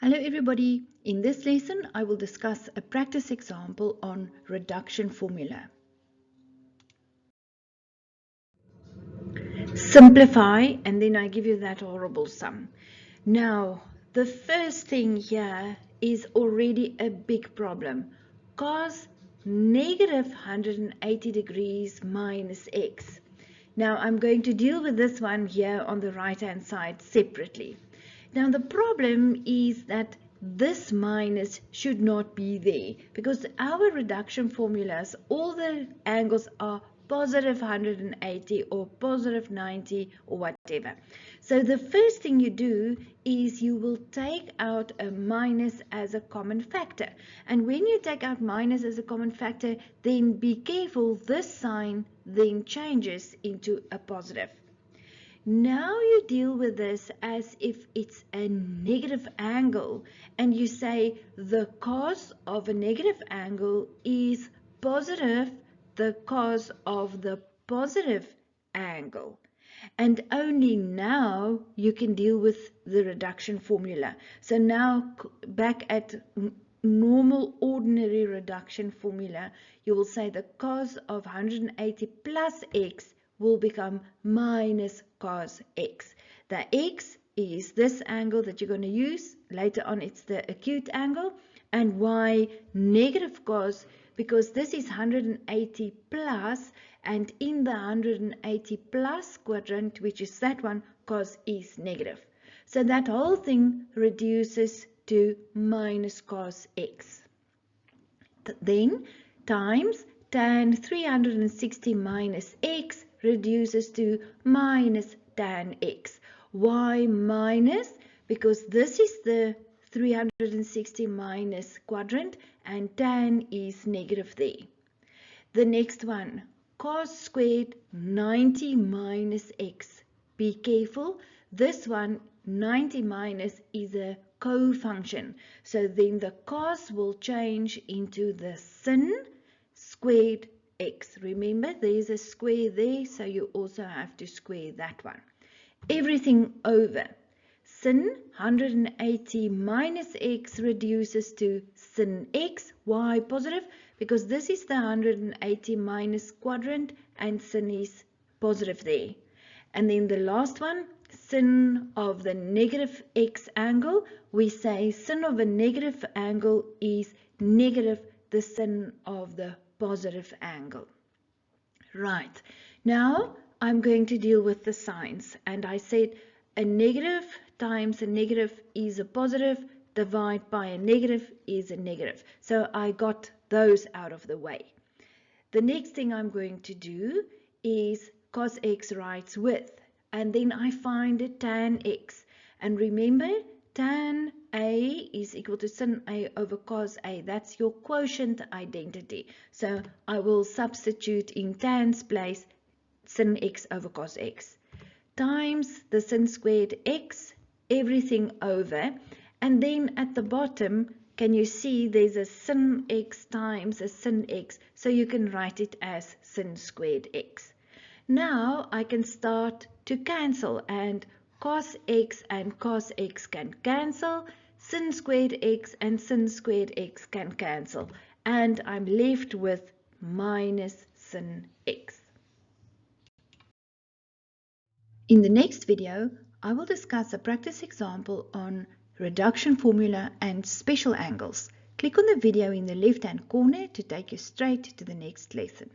Hello everybody, in this lesson I will discuss a practice example on reduction formula. Simplify and then I give you that horrible sum. Now the first thing here is already a big problem. Cos negative 180 degrees minus x. Now I'm going to deal with this one here on the right hand side separately. Now the problem is that this minus should not be there because our reduction formulas, all the angles are positive 180 or positive 90 or whatever. So the first thing you do is you will take out a minus as a common factor. And when you take out minus as a common factor, then be careful, this sign then changes into a positive. Now you deal with this as if it's a negative angle and you say the cos of a negative angle is positive the cos of the positive angle. And only now you can deal with the reduction formula. So now back at normal ordinary reduction formula, you will say the cos of 180 plus x will become minus cos x. The x is this angle that you're going to use. Later on it's the acute angle. And y negative cos, because this is 180 plus, and in the 180 plus quadrant, which is that one, cos is negative. So that whole thing reduces to minus cos x. Then times tan 360 minus x reduces to minus tan x. Why minus? Because this is the 360 minus quadrant and tan is negative there. The next one, cos squared 90 minus x. Be careful, this one 90 minus is a co-function. So then the cos will change into the sin squared x. Remember, there is a square there, so you also have to square that one. Everything over. Sin 180 minus x reduces to sin x. Why positive? Because this is the 180 minus quadrant and sin is positive there. And then the last one, sin of the negative x angle. We say sin of a negative angle is negative the sin of the positive angle. Right, now I'm going to deal with the signs, and I said a negative times a negative is a positive, divide by a negative is a negative. So I got those out of the way. The next thing I'm going to do is cos x writes with, and then I find a tan x. And remember, tan a is equal to sin a over cos a. That's your quotient identity. So I will substitute in tan's place sin x over cos x times the sin squared x, everything over, and then at the bottom, can you see there's a sin x times a sin x, so you can write it as sin squared x. Now I can start to cancel, and cos x and cos x can cancel, sin squared x and sin squared x can cancel, and I'm left with minus sin x. In the next video, I will discuss a practice example on reduction formula and special angles. Click on the video in the left-hand corner to take you straight to the next lesson.